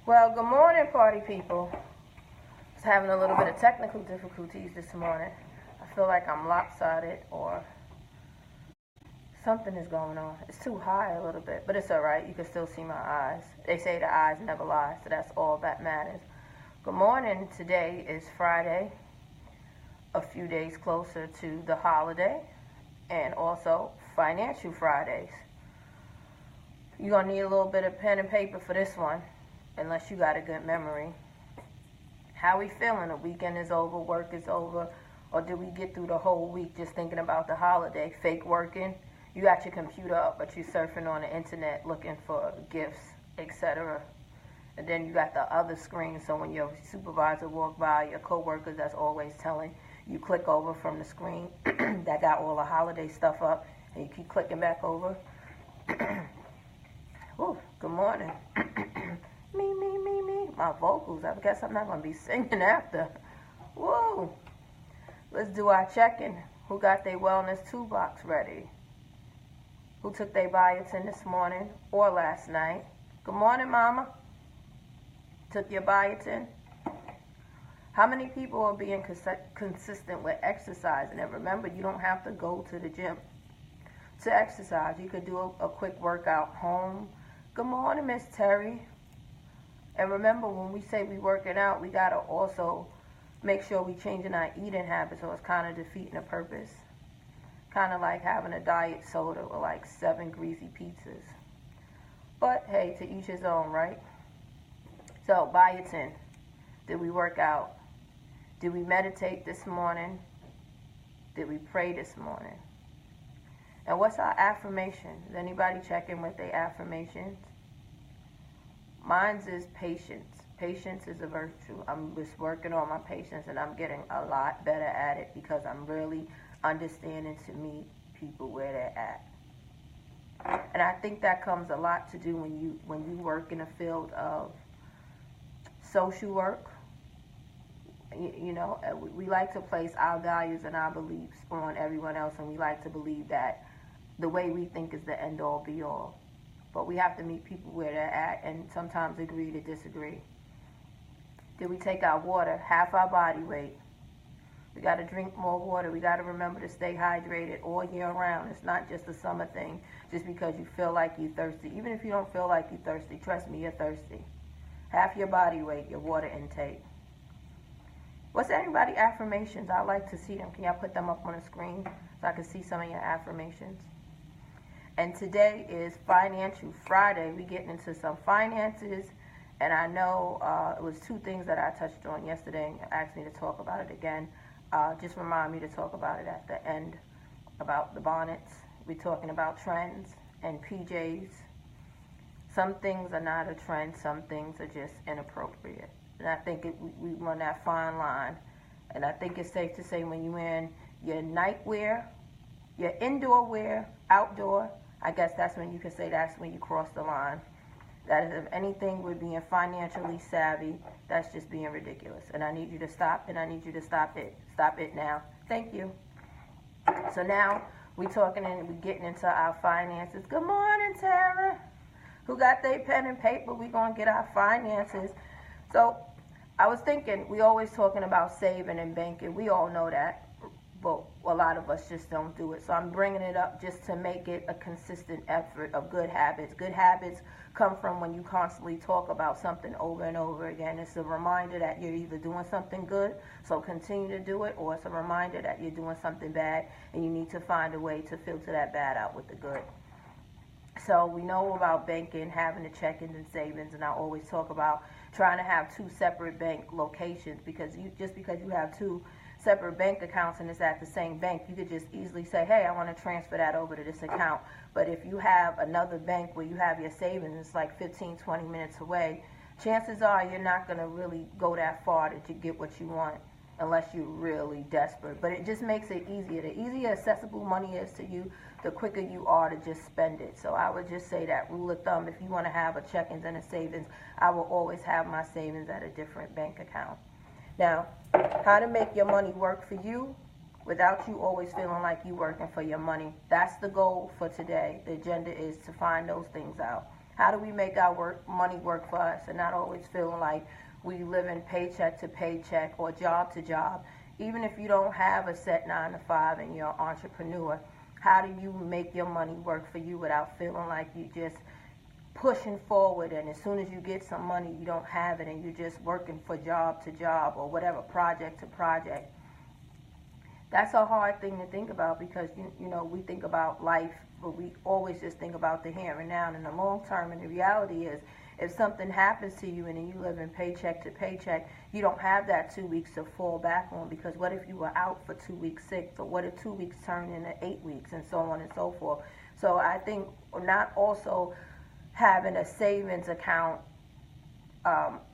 Well, good morning, party people. I was having a little bit of technical difficulties this morning. I feel like I'm lopsided or something is going on. It's too high a little bit, but it's all right. You can still see my eyes. They say the eyes never lie, so that's all that matters. Good morning. Today is Friday, a few days closer to the holiday, and also Financial Fridays. You're going to need a little bit of pen and paper for this one, unless you got a good memory. How we feeling? The weekend is over, work is over, or did we get through the whole week just thinking about the holiday, fake working? You got your computer up, but you're surfing on the internet looking for gifts, etc. And then you got the other screen, so when your supervisor walk by, your coworkers that's always telling you click over from the screen that got all the holiday stuff up, and you keep clicking back over. Ooh, good morning. Me. My vocals, I guess I'm not going to be singing after. Whoa. Let's do our check-in. Who got their wellness toolbox ready? Who took their biotin this morning or last night? Good morning, Mama. Took your biotin? How many people are being consistent with exercising? And remember, you don't have to go to the gym to exercise. You could do a quick workout home. Good morning, Miss Terry. And remember, when we say we working out, we got to also make sure we changing our eating habits, or it's kind of defeating the purpose. Kind of like having a diet soda or like 7 greasy pizzas. But hey, to each his own, right? So, biotin. Did we work out? Did we meditate this morning? Did we pray this morning? And what's our affirmation? Does anybody check in with their affirmations? Mine's is patience. Patience is a virtue. I'm just working on my patience, and I'm getting a lot better at it because I'm really understanding to meet people where they're at. And I think that comes a lot to do when you work in a field of social work. You know, we like to place our values and our beliefs on everyone else, and we like to believe that the way we think is the end-all, be-all. But we have to meet people where they're at and sometimes agree to disagree. Did we take our water? Half our body weight. We got to drink more water. We got to remember to stay hydrated all year round. It's not just a summer thing just because you feel like you're thirsty. Even if you don't feel like you're thirsty, trust me, you're thirsty. Half your body weight, your water intake. What's everybody's affirmations? I'd like to see them. Can y'all put them up on the screen so I can see some of your affirmations? And today is Financial Friday. We're getting into some finances. And I know it was 2 things that I touched on yesterday and asked me to talk about it again. Just remind me to talk about it at the end, about the bonnets. We're talking about trends and PJs. Some things are not a trend. Some things are just inappropriate. And I think we run that fine line. And I think it's safe to say when you're in your nightwear, your indoor wear, outdoor, I guess that's when you can say that's when you cross the line. That is, if anything with being financially savvy, that's just being ridiculous. And I need you to stop, and I need you to stop it. Stop it now. Thank you. So now we're talking and we're getting into our finances. Good morning, Tara. Who got their pen and paper? We're going to get our finances. So I was thinking, we always talking about saving and banking. We all know that. But a lot of us just don't do it. So I'm bringing it up just to make it a consistent effort of good habits. Good habits come from when you constantly talk about something over and over again. It's a reminder that you're either doing something good, so continue to do it, or it's a reminder that you're doing something bad and you need to find a way to filter that bad out with the good. So we know about banking, having the check-ins and savings, and I always talk about trying to have 2 separate bank locations because just because you have 2 separate bank accounts and it's at the same bank, you could just easily say, hey, I want to transfer that over to this account. But if you have another bank where you have your savings, it's like 15, 20 minutes away, chances are you're not going to really go that far to get what you want unless you're really desperate. But it just makes it easier. The easier accessible money is to you, the quicker you are to just spend it. So I would just say that rule of thumb, if you want to have a check-ins and a savings, I will always have my savings at a different bank account. Now, how to make your money work for you without you always feeling like you're working for your money. That's the goal for today. The agenda is to find those things out. How do we make our money work for us and not always feeling like we live in paycheck to paycheck or job to job? Even if you don't have a set 9 to 5 and you're an entrepreneur, how do you make your money work for you without feeling like you just pushing forward, and as soon as you get some money, you don't have it, and you're just working for job to job or whatever, project to project? That's a hard thing to think about, because you know, we think about life, but we always just think about the here and now and the long term. And the reality is, if something happens to you and then you live in paycheck to paycheck, you don't have that 2 weeks to fall back on, because what if you were out for 2 weeks sick? So what if 2 weeks turn into 8 weeks, and so on and so forth? So I think not also having a savings account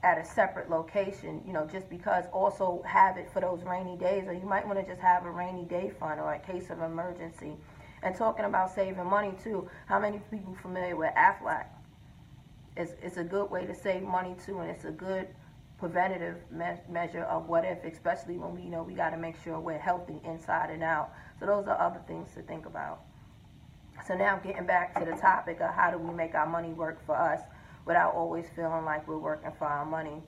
at a separate location, you know, just because, also have it for those rainy days, or you might want to just have a rainy day fund or a case of emergency. And talking about saving money too, how many people familiar with Aflac? It's a good way to save money too, and it's a good preventative measure of what if, especially when we know we got to make sure we're healthy inside and out. So those are other things to think about. So now getting back to the topic of how do we make our money work for us without always feeling like we're working for our money.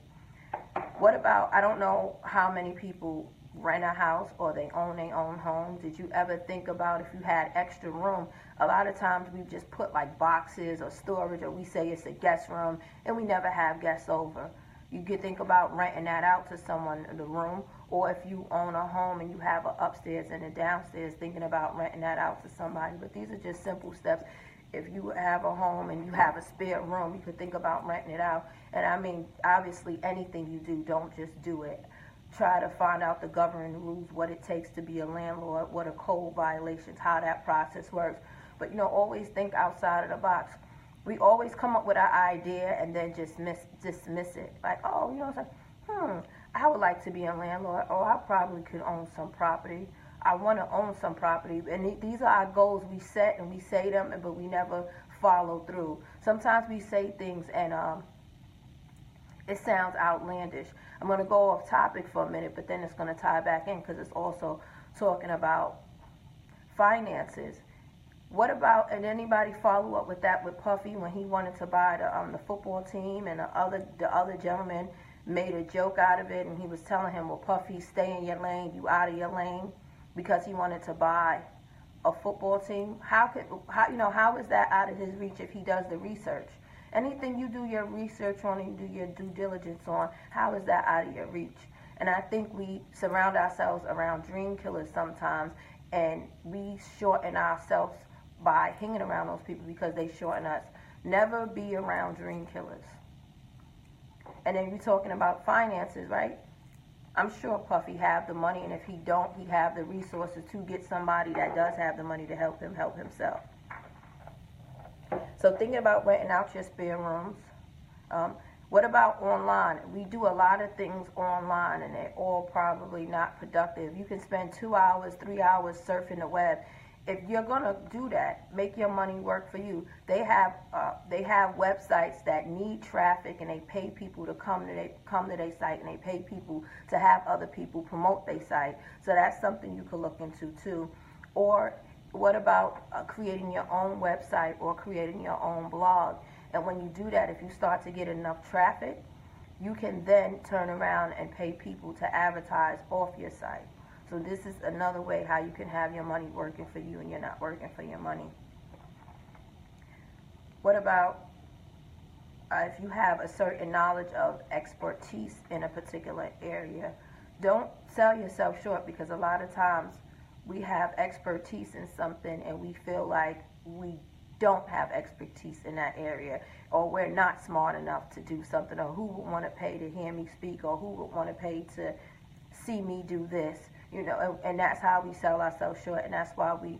What about, I don't know how many people rent a house or they own their own home. Did you ever think about if you had extra room? A lot of times we just put like boxes or storage, or we say it's a guest room, and we never have guests over. You could think about renting that out to someone in the room, or if you own a home and you have an upstairs and a downstairs, thinking about renting that out to somebody. But these are just simple steps. If you have a home and you have a spare room, you could think about renting it out. And I mean, obviously, anything you do, don't just do it. Try to find out the governing rules, what it takes to be a landlord, what are code violations, how that process works. But, you know, always think outside of the box. We always come up with an idea and then just dismiss it. Like, oh, you know, it's like, I would like to be a landlord. Oh, I probably could own some property. I want to own some property. And these are our goals we set, and we say them, but we never follow through. Sometimes we say things and it sounds outlandish. I'm going to go off topic for a minute, but then it's going to tie back in, because it's also talking about finances. What about, and anybody follow up with that with Puffy when he wanted to buy the football team, and the other gentleman made a joke out of it, and he was telling him, well, Puffy, stay in your lane, you out of your lane, because he wanted to buy a football team. How is that out of his reach if he does the research? Anything you do your research on and you do your due diligence on, how is that out of your reach? And I think we surround ourselves around dream killers sometimes, and we shorten ourselves by hanging around those people because they shorten us. Never be around dream killers. And then you're talking about finances, right? I'm sure Puffy have the money, and if he don't, he have the resources to get somebody that does have the money to help him help himself. So thinking about renting out your spare rooms. What about online? We do a lot of things online, and they're all probably not productive. You can spend 2 hours, 3 hours surfing the web. If you're gonna do that, make your money work for you. They have websites that need traffic, and they pay people to come to their site, and they pay people to have other people promote their site. So that's something you could look into too. Or what about creating your own website or creating your own blog? And when you do that, if you start to get enough traffic, you can then turn around and pay people to advertise off your site. So this is another way how you can have your money working for you and you're not working for your money. What about if you have a certain knowledge of expertise in a particular area? Don't sell yourself short, because a lot of times we have expertise in something and we feel like we don't have expertise in that area, or we're not smart enough to do something, or who would want to pay to hear me speak, or who would want to pay to see me do this, you know, and that's how we sell ourselves short. And that's why we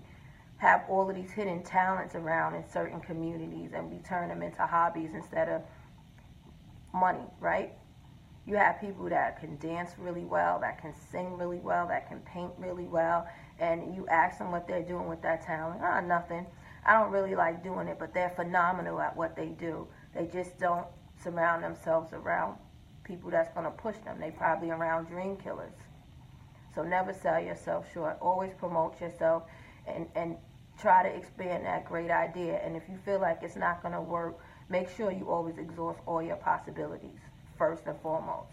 have all of these hidden talents around in certain communities, and we turn them into hobbies instead of money, right? You have people that can dance really well, that can sing really well, that can paint really well, and you ask them what they're doing with that talent. Nothing. I don't really like doing it, but they're phenomenal at what they do. They just don't surround themselves around people that's going to push them. They probably around dream killers. So never sell yourself short. Always promote yourself, and try to expand that great idea. And if you feel like it's not going to work, Make sure you always exhaust all your possibilities, first and foremost.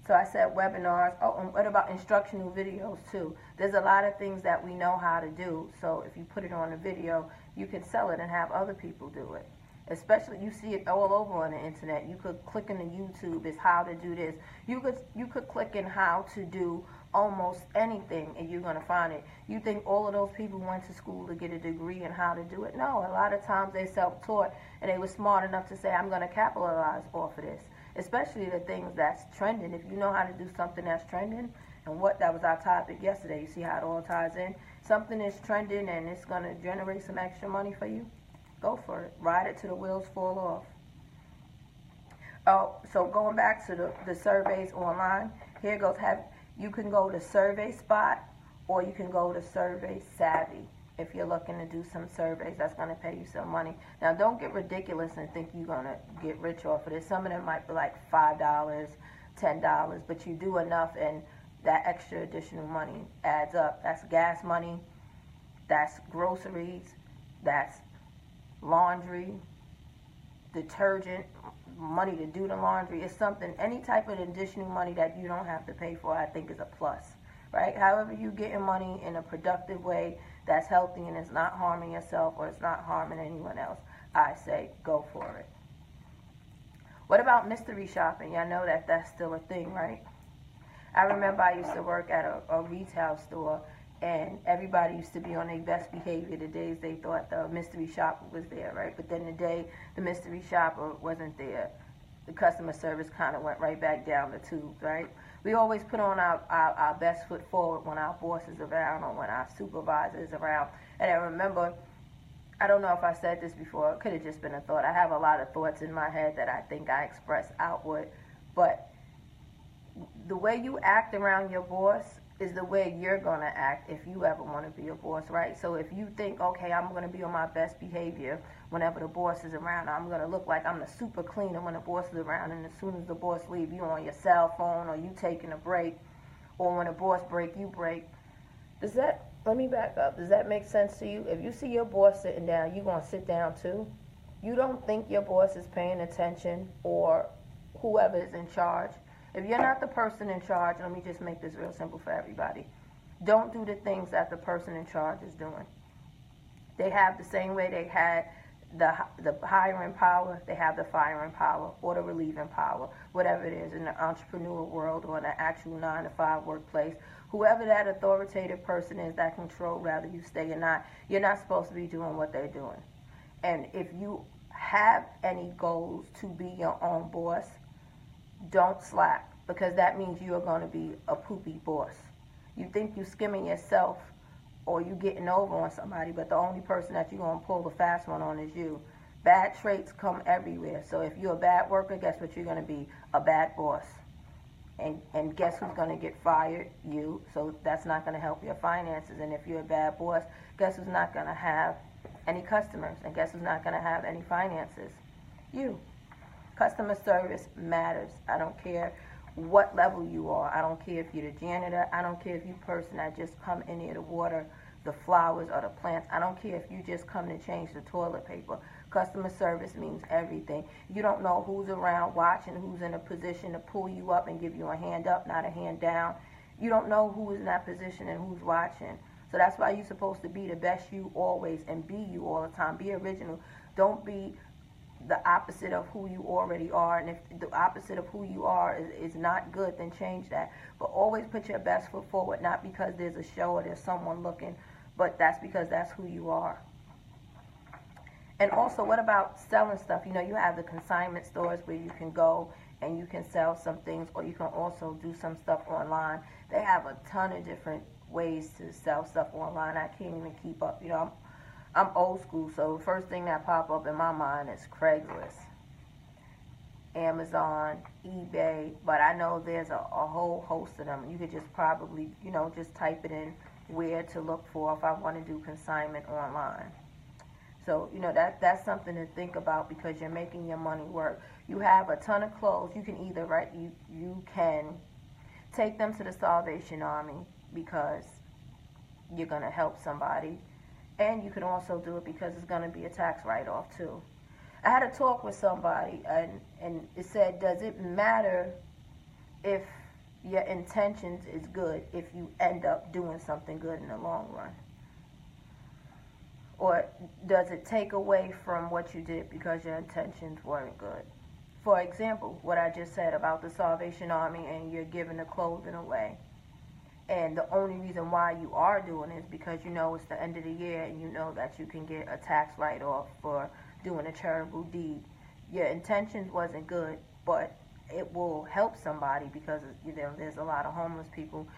So I said webinars. Oh, and what about instructional videos too? There's a lot of things that we know how to do. So if you put it on a video, you can sell it and have other people do it. Especially, you see it all over on the internet. You could click into YouTube, is how to do this. You could click in how to do almost anything, and you're gonna find it. You think all of those people went to school to get a degree in how to do it? No, a lot of times they self-taught, and they were smart enough to say, I'm gonna capitalize off of this. Especially the things that's trending. If you know how to do something that's trending, and that was our topic yesterday. You see how it all ties in. Something is trending and it's gonna generate some extra money for you. Go for it. Ride it till the wheels fall off. Oh, so going back to the surveys online, here goes. You can go to Survey Spot, or you can go to Survey Savvy. If you're looking to do some surveys, that's going to pay you some money. Now, don't get ridiculous and think you're going to get rich off of this. Some of them might be like $5, $10, but you do enough, and that extra additional money adds up. That's gas money, that's groceries, that's laundry, detergent, money to do the laundry. It's something, any type of additional money that you don't have to pay for, I think is a plus, right? However you getting money in a productive way that's healthy and it's not harming yourself or it's not harming anyone else, I say go for it. What about mystery shopping? Y'all know that that's still a thing, right? I remember I used to work at a retail store, and everybody used to be on their best behavior the days they thought the mystery shopper was there, right? But then the day the mystery shopper wasn't there, the customer service kind of went right back down the tubes, right? We always put on our best foot forward when our boss is around or when our supervisor is around. And I remember, I don't know if I said this before, it could have just been a thought. I have a lot of thoughts in my head that I think I express outward, but the way you act around your boss is the way you're going to act if you ever want to be a boss, right? So if you think, okay, I'm going to be on my best behavior whenever the boss is around, I'm going to look like I'm the super cleaner when the boss is around, and as soon as the boss leaves, you on your cell phone or you taking a break, or when the boss break, you break. Let me back up. Does that make sense to you? If you see your boss sitting down, you going to sit down too? You don't think your boss is paying attention, or whoever is in charge. If you're not the person in charge, let me just make this real simple for everybody. Don't do the things that the person in charge is doing. They have the same way they had the hiring power, they have the firing power or the relieving power, whatever it is in the entrepreneur world or in the actual 9-to-5 workplace. Whoever that authoritative person is that control whether you stay or not, you're not supposed to be doing what they're doing. And if you have any goals to be your own boss, don't slack, because that means you are going to be a poopy boss. You think you skimming yourself or you getting over on somebody, but the only person that you're going to pull the fast one on is you. Bad traits come everywhere. So if you're a bad worker, guess what you're going to be? A bad boss. And guess who's going to get fired? You. So that's not going to help your finances. And if you're a bad boss, guess who's not going to have any customers? And guess who's not going to have any finances? You. Customer service matters. I don't care what level you are. I don't care if you're the janitor. I don't care if you're a person that just come in here to water the flowers or the plants. I don't care if you just come to change the toilet paper. Customer service means everything. You don't know who's around watching, who's in a position to pull you up and give you a hand up, not a hand down. You don't know who is in that position and who's watching. So that's why you're supposed to be the best you always, and be you all the time. Be original. Don't be the opposite of who you already are. And if the opposite of who you are is not good, then change that. But always put your best foot forward, not because there's a show or there's someone looking, but that's because that's who you are. And also, what about selling stuff? You know, you have the consignment stores where you can go and you can sell some things, or you can also do some stuff online. They have a ton of different ways to sell stuff online. I can't even keep up. You know, I'm old school, so the first thing that pop up in my mind is Craigslist, Amazon, eBay, but I know there's a whole host of them. You could just probably, you know, just type it in where to look for if I want to do consignment online. So, you know, that's something to think about, because you're making your money work. You have a ton of clothes. You can either, right, you can take them to the Salvation Army because you're going to help somebody, And you can also do it because it's going to be a tax write-off too. I had a talk with somebody, and it said, does it matter if your intentions is good if you end up doing something good in the long run? Or does it take away from what you did because your intentions weren't good? For example, what I just said about the Salvation Army and you're giving the clothing away. And the only reason why you are doing it is because you know it's the end of the year and you know that you can get a tax write-off for doing a charitable deed. Your intentions wasn't good, but it will help somebody because there's a lot of homeless people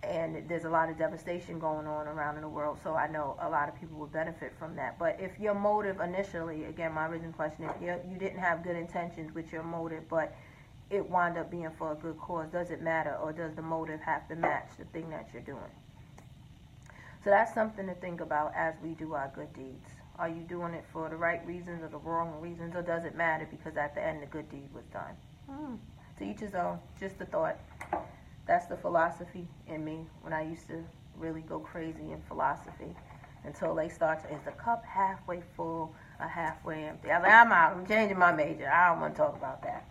and there's a lot of devastation going on around in the world. So I know a lot of people will benefit from that. But if your motive initially, again, my original question, if you didn't have good intentions with your motive, but it wound up being for a good cause, does it matter, or does the motive have to match the thing that you're doing? So that's something to think about as we do our good deeds. Are you doing it for the right reasons or the wrong reasons, or does it matter because at the end the good deed was done? To each his own, just a thought. That's the philosophy in me when I used to really go crazy in philosophy until they start to, is the cup halfway full or halfway empty? I was like, I'm out, I'm changing my major. I don't want to talk about that.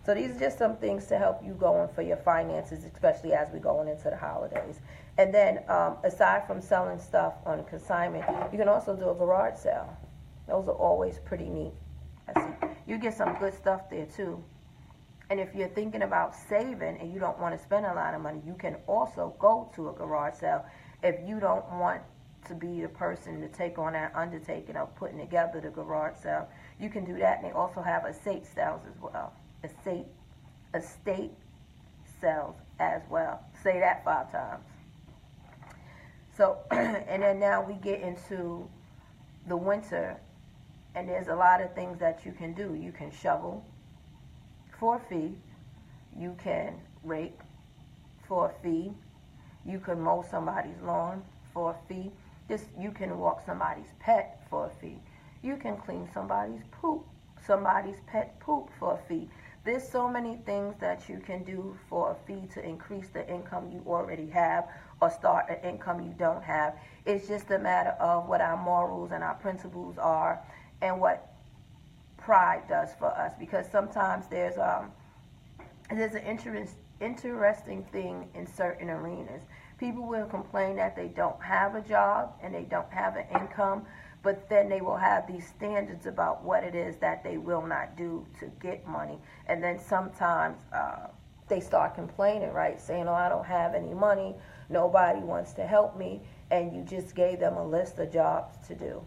So these are just some things to help you going for your finances, especially as we're going into the holidays. And then aside from selling stuff on consignment, you can also do a garage sale. Those are always pretty neat. I see. You get some good stuff there too. And if you're thinking about saving and you don't want to spend a lot of money, you can also go to a garage sale. If you don't want to be the person to take on that undertaking of putting together the garage sale, you can do that. And they also have estate sales as well. Estate sales as well. Say that 5 times. So, and then now we get into the winter, and there's a lot of things that you can do. You can shovel for a fee. You can rake for a fee. You can mow somebody's lawn for a fee. You can walk somebody's pet for a fee. You can clean somebody's pet poop for a fee. There's so many things that you can do for a fee to increase the income you already have or start an income you don't have. It's just a matter of what our morals and our principles are and what pride does for us. Because sometimes there's an interesting thing in certain arenas. People will complain that they don't have a job and they don't have an income, but then they will have these standards about what it is that they will not do to get money. And then sometimes they start complaining, right? Saying, oh, I don't have any money. Nobody wants to help me. And you just gave them a list of jobs to do.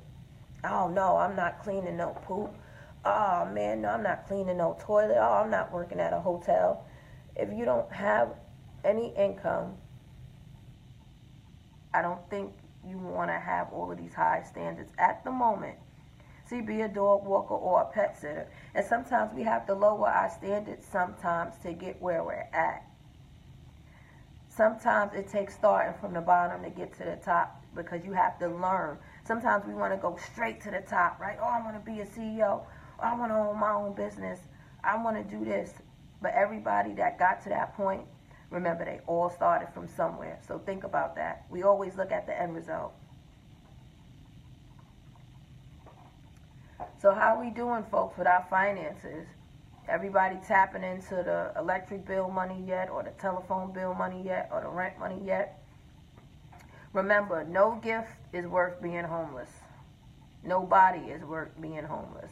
Oh, no, I'm not cleaning no poop. Oh, man, no, I'm not cleaning no toilet. Oh, I'm not working at a hotel. If you don't have any income, I don't think you want to have all of these high standards at the moment. See, be a dog walker or a pet sitter. And sometimes we have to lower our standards sometimes to get where we're at. Sometimes it takes starting from the bottom to get to the top because you have to learn. Sometimes we want to go straight to the top, right? Oh, I want to be a CEO. Oh, I want to own my own business. I want to do this. But everybody that got to that point, remember, they all started from somewhere. So think about that. We always look at the end result. So how we doing, folks, with our finances? Everybody tapping into the electric bill money yet, or the telephone bill money yet, or the rent money yet? Remember, no gift is worth being homeless. Nobody is worth being homeless.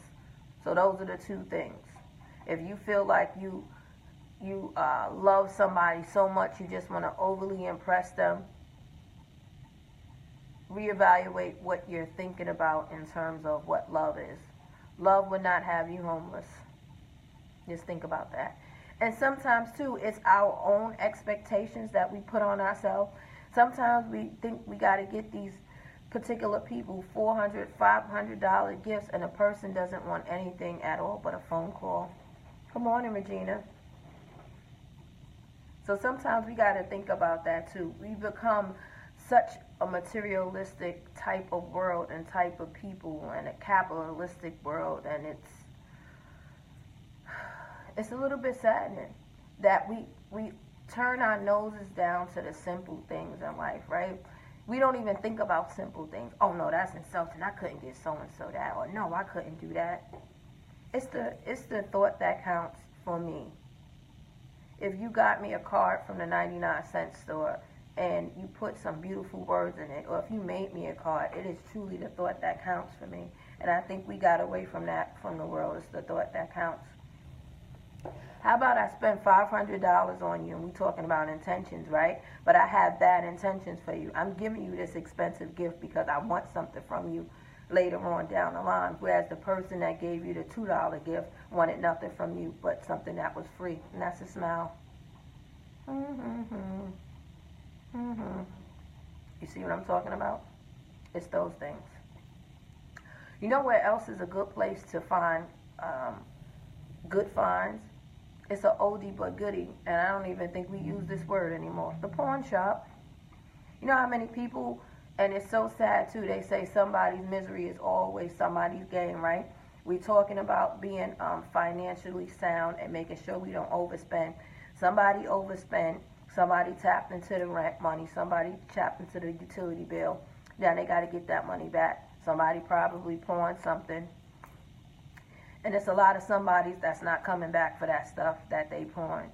So those are the two things. If you feel like you love somebody so much you just want to overly impress them, reevaluate what you're thinking about in terms of what love is. Love would not have you homeless. Just think about that. And sometimes, too, it's our own expectations that we put on ourselves. Sometimes we think we got to get these particular people $400, $500 gifts, and a person doesn't want anything at all but a phone call. Good morning, Regina. So sometimes we got to think about that, too. We become such a materialistic type of world and type of people and a capitalistic world, and it's a little bit saddening that we turn our noses down to the simple things in life, right? We don't even think about simple things. Oh no, that's insulting. I couldn't get so and so that, or no, I couldn't do that. It's the thought that counts for me. If you got me a card from the 99-cent store and you put some beautiful words in it, or if you made me a card, it is truly the thought that counts for me. And I think we got away from that from the world. It's the thought that counts. How about I spend $500 on you, and we're talking about intentions, right? But I have bad intentions for you. I'm giving you this expensive gift because I want something from you later on down the line, whereas the person that gave you the $2 gift wanted nothing from you but something that was free, and that's a smile. You see what I'm talking about? It's those things. You know where else is a good place to find good finds? It's an oldie but goodie, and I don't even think we use this word anymore. The pawn shop. You know how many people, and it's so sad too, they say somebody's misery is always somebody's gain, right? We're talking about being financially sound and making sure we don't overspend. Somebody overspent, somebody tapped into the rent money, somebody tapped into the utility bill. Then they got to get that money back. Somebody probably pawned something. And it's a lot of somebodies that's not coming back for that stuff that they pawned.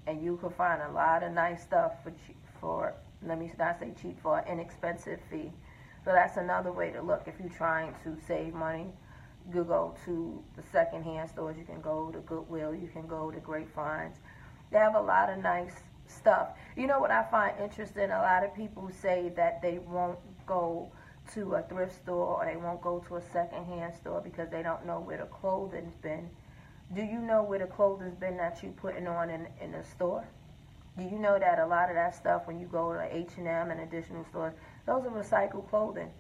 And you can find a lot of nice stuff for let me not say cheap, for an inexpensive fee. So that's another way to look. If you're trying to save money, you go to the secondhand stores. You can go to Goodwill. You can go to Great Finds. They have a lot of nice stuff. You know what I find interesting? A lot of people say that they won't go to a thrift store or they won't go to a secondhand store because they don't know where the clothing's been. Do you know where the clothing's been that you're putting on in the store? Do you know that a lot of that stuff, when you go to H&M and additional stores, those are recycled clothing?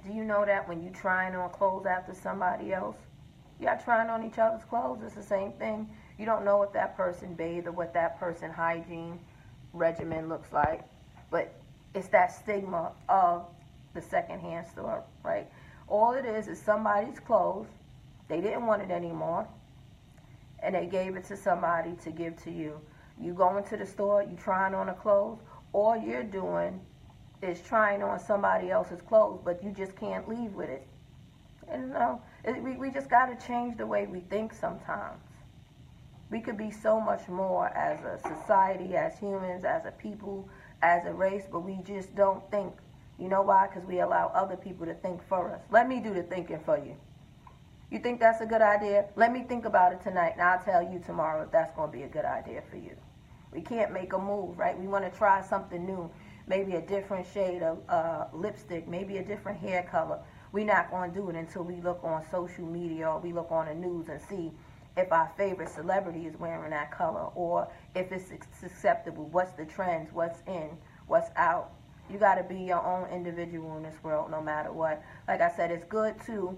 Do you know that when you're trying on clothes after somebody else, you're trying on each other's clothes? It's the same thing. You don't know what that person bathed or what that person's hygiene regimen looks like, but it's that stigma of the secondhand store, right? All it is somebody's clothes. They didn't want it anymore, and they gave it to somebody to give to you. You go into the store, you trying on a clothes, all you're doing is trying on somebody else's clothes, but you just can't leave with it. And we just got to change the way we think sometimes. We could be so much more as a society, as humans, as a people, as a race, but we just don't think. You know why? Because we allow other people to think for us. Let me do the thinking for you. You think that's a good idea? Let me think about it tonight, and I'll tell you tomorrow if that's going to be a good idea for you. We can't make a move, right? We want to try something new, maybe a different shade of lipstick, maybe a different hair color. We're not going to do it until we look on social media or we look on the news and see if our favorite celebrity is wearing that color or if it's acceptable. What's the trends? What's in? What's out? You got to be your own individual in this world no matter what. Like I said, it's good to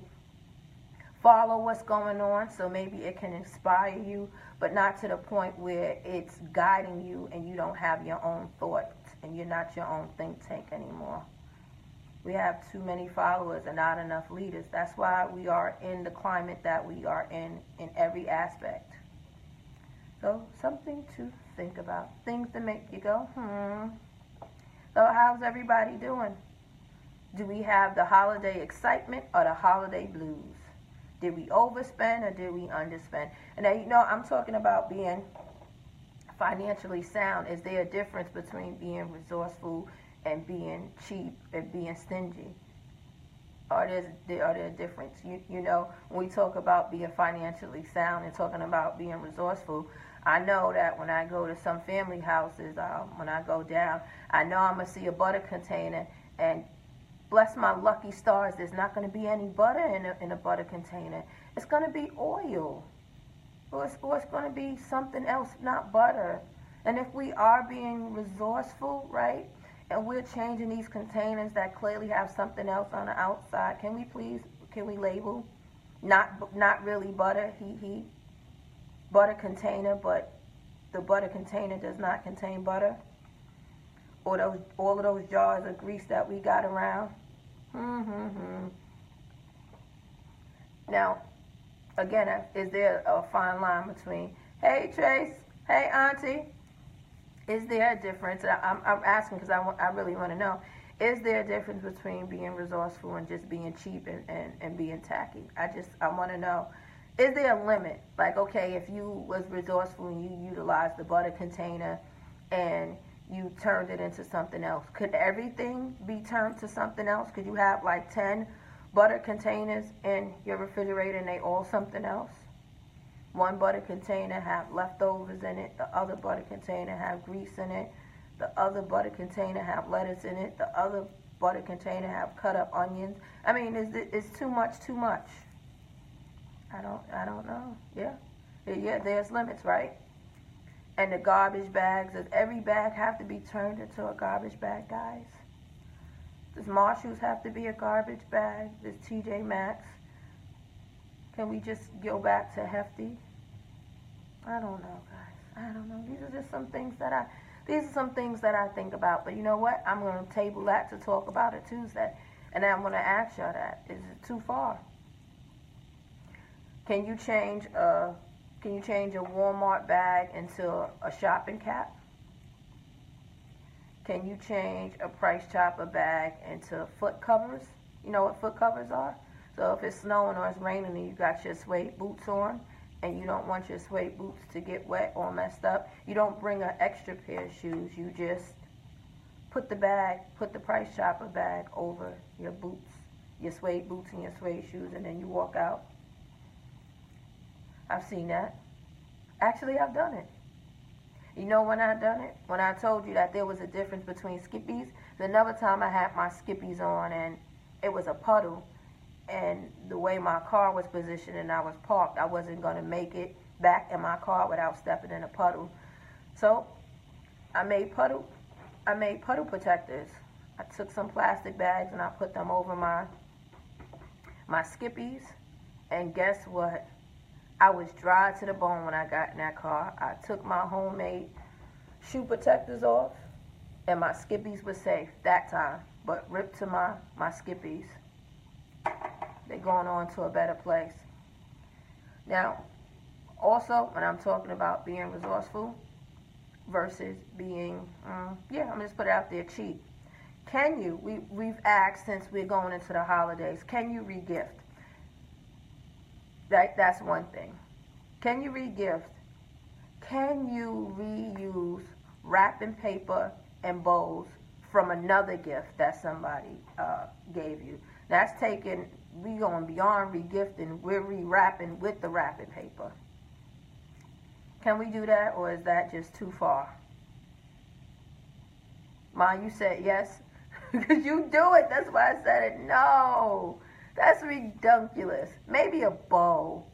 follow what's going on so maybe it can inspire you, but not to the point where it's guiding you and you don't have your own thoughts and you're not your own think tank anymore. We have too many followers and not enough leaders. That's why we are in the climate that we are in every aspect. So something to think about. Things to make you go, So how's everybody doing? Do we have the holiday excitement or the holiday blues? Did we overspend or did we underspend? And now, you know, I'm talking about being financially sound. Is there a difference between being resourceful and being cheap and being stingy? Are there a difference? You know, when we talk about being financially sound and talking about being resourceful, I know that when I go to some family houses, when I go down, I know I'm going to see a butter container, and bless my lucky stars, there's not going to be any butter in a butter container. It's going to be oil, or it's going to be something else, not butter. And if we are being resourceful, right, and we're changing these containers that clearly have something else on the outside, can we label not really butter, butter container, but the butter container does not contain butter? Or all of those jars of grease that we got around? Now, again, is there a fine line between, hey Trace, hey Auntie, Is there a difference? I'm asking because I really want to know. Is there a difference between being resourceful and just being cheap and being tacky? I want to know. Is there a limit? Like, okay, if you was resourceful and you utilized the butter container and you turned it into something else, could everything be turned to something else? Could you have like 10 butter containers in your refrigerator and they all something else? One butter container have leftovers in it. The other butter container have grease in it. The other butter container have lettuce in it. The other butter container have cut up onions. I mean, is too much too much? I don't know. Yeah. There's limits, right? And the garbage bags, does every bag have to be turned into a garbage bag, guys? Does Marshall's have to be a garbage bag? Does TJ Maxx? Can we just go back to Hefty? I don't know, guys. I don't know. These are just some things that I think about. But you know what? I'm going to table that to talk about it Tuesday. And I'm going to ask y'all that. Is it too far? Can you change a Walmart bag into a shopping cap? Can you change a Price Chopper bag into foot covers? You know what foot covers are? So if it's snowing or it's raining and you got your suede boots on and you don't want your suede boots to get wet or messed up, you don't bring an extra pair of shoes. You just put the Price Chopper bag over your boots, your suede boots and your suede shoes, and then you walk out. I've seen that. Actually, I've done it. You know when I done it? When I told you that there was a difference between skippies. Another time I had my skippies on and it was a puddle. And the way my car was positioned and I was parked, I wasn't going to make it back in my car without stepping in a puddle. So I made puddle protectors. I took some plastic bags and I put them over my skippies. And guess what? I was dry to the bone when I got in that car. I took my homemade shoe protectors off and my skippies were safe that time. But ripped to my skippies. They're going on to a better place. Now, also, when I'm talking about being resourceful versus being, I'm going to just put it out there, cheap. Can you, we've asked since we're going into the holidays, can you regift? That's one thing. Can you regift? Can you reuse wrapping paper and bowls from another gift that somebody gave you? That's taking, we going beyond regifting, we're rewrapping with the wrapping paper. Can we do that, or is that just too far? Ma, you said yes, because you do it. That's why I said it. No, that's ridiculous. Maybe a bowl.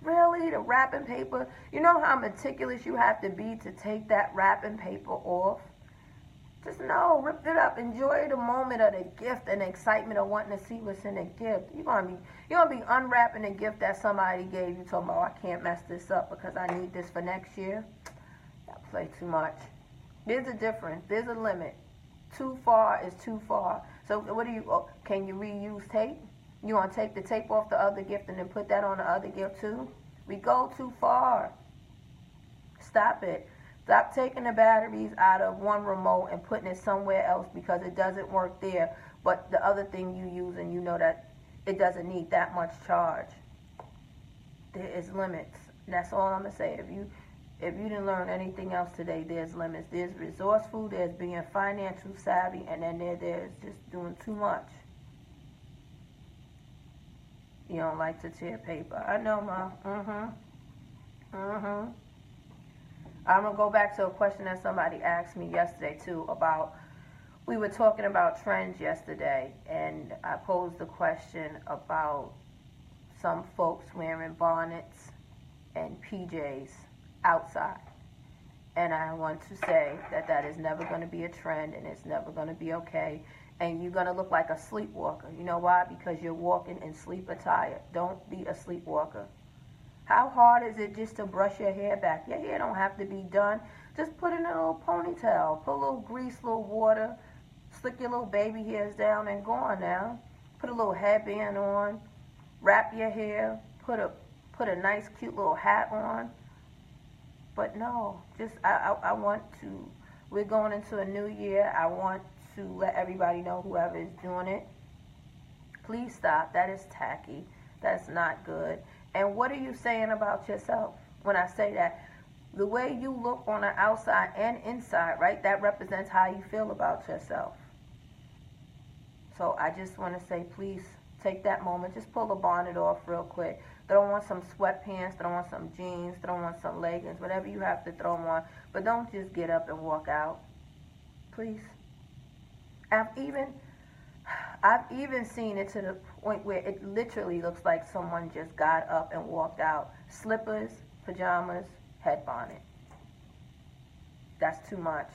Really, the wrapping paper? You know how meticulous you have to be to take that wrapping paper off? Just no, rip it up. Enjoy the moment of the gift and the excitement of wanting to see what's in the gift. You're gonna be unwrapping a gift that somebody gave you, talking about, I can't mess this up because I need this for next year. Y'all play too much. There's a difference. There's a limit. Too far is too far. So what do you? Can you reuse tape? You want to take the tape off the other gift and then put that on the other gift too? We go too far. Stop it. Stop taking the batteries out of one remote and putting it somewhere else because it doesn't work there. But the other thing you use and you know that it doesn't need that much charge. There is limits. That's all I'm going to say. If you didn't learn anything else today, there's limits. There's resourceful, there's being financial savvy, and then there's just doing too much. You don't like to tear paper. I know, Ma. I'm going to go back to a question that somebody asked me yesterday, too, about, we were talking about trends yesterday, and I posed the question about some folks wearing bonnets and PJs outside. And I want to say that that is never going to be a trend, and it's never going to be okay. And you're going to look like a sleepwalker. You know why? Because you're walking in sleep attire. Don't be a sleepwalker. How hard is it just to brush your hair back? Your hair don't have to be done. Just put in a little ponytail. Put a little grease, a little water. Slick your little baby hairs down and go on now. Put a little headband on. Wrap your hair. Put a nice, cute little hat on. But no, just I want to. We're going into a new year. I want to let everybody know, whoever is doing it, please stop. That is tacky. That's not good. And what are you saying about yourself when I say that? The way you look on the outside and inside, right? That represents how you feel about yourself. So I just want to say, please take that moment. Just pull the bonnet off real quick. Throw on some sweatpants. Throw on some jeans. Throw on some leggings. Whatever you have to throw on. But don't just get up and walk out. Please. I've even seen it to the point where it literally looks like someone just got up and walked out. Slippers, pajamas, head bonnet. That's too much.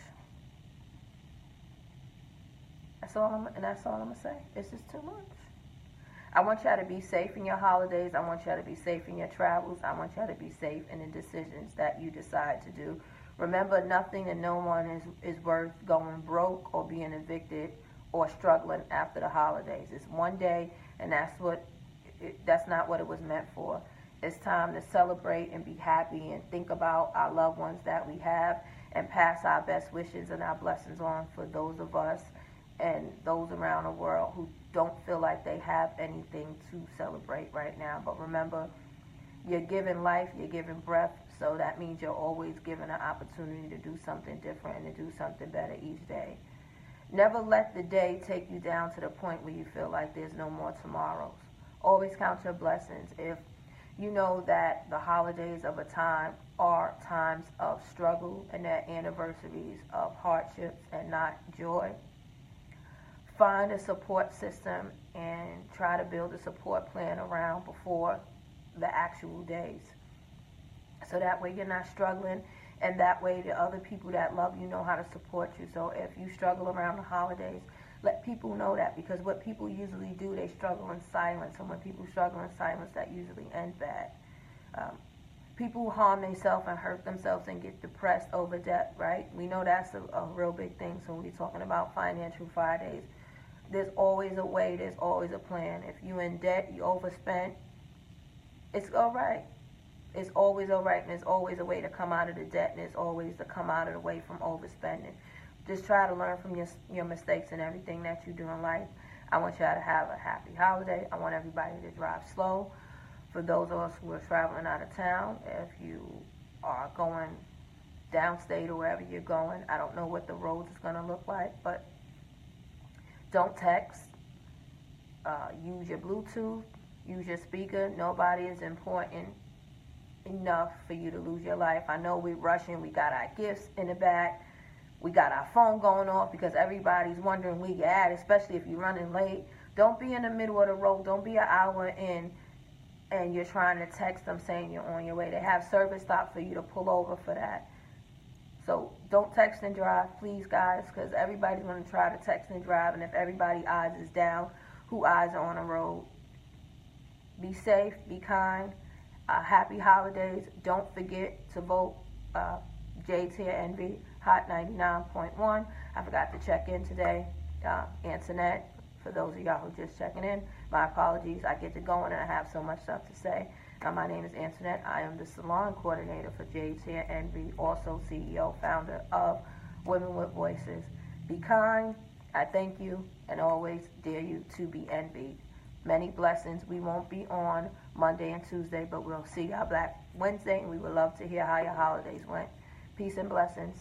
That's all I'm gonna say. It's just too much. I want y'all to be safe in your holidays. I want y'all to be safe in your travels. I want y'all to be safe in the decisions that you decide to do. Remember, nothing and no one is worth going broke or being evicted or struggling after the holidays. It's one day, and that's not what it was meant for. It's time to celebrate and be happy and think about our loved ones that we have and pass our best wishes and our blessings on for those of us and those around the world who don't feel like they have anything to celebrate right now. But remember, you're given life, you're given breath, so that means you're always given an opportunity to do something different and to do something better each day. Never let the day take you down to the point where you feel like there's no more tomorrows. Always count your blessings. If you know that the holidays of a time are times of struggle and they're anniversaries of hardships and not joy, find a support system and try to build a support plan around before the actual days. So that way you're not struggling, and that way the other people that love you know how to support you. So if you struggle around the holidays, let people know that, because what people usually do, they struggle in silence. And when people struggle in silence, that usually ends bad. People harm themselves and hurt themselves and get depressed over debt, right? We know that's a real big thing. So when we're talking about Financial Fridays, there's always a way, there's always a plan. If you're in debt, you overspent, it's all right. It's always all right, and there's always a way to come out of the debt, and there's always to come out of the way from overspending. Just try to learn from your mistakes and everything that you do in life. I want y'all to have a happy holiday. I want everybody to drive slow. For those of us who are traveling out of town, if you are going downstate or wherever you're going, I don't know what the roads is going to look like, but don't text. Use your Bluetooth. Use your speaker. Nobody is important enough for you to lose your life. I know we're rushing. We got our gifts in the back. We got our phone going off because everybody's wondering where you're at, especially if you're running late. Don't be in the middle of the road. Don't be an hour in and you're trying to text them saying you're on your way. They have service stop for you to pull over for that. So don't text and drive, please, guys, because everybody's going to try to text and drive, and if everybody's eyes is down, who eyes are on the road? Be safe, be kind. Happy holidays. Don't forget to vote JTNV Hot 99.1. I forgot to check in today. Antoinette, for those of y'all who are just checking in, my apologies. I get to going and I have so much stuff to say. My name is Antoinette. I am the salon coordinator for JTNV, also CEO, founder of Women with Voices. Be kind. I thank you and always dare you to be envied. Many blessings. We won't be on Monday and Tuesday, but we'll see y'all back Wednesday, and we would love to hear how your holidays went. Peace and blessings.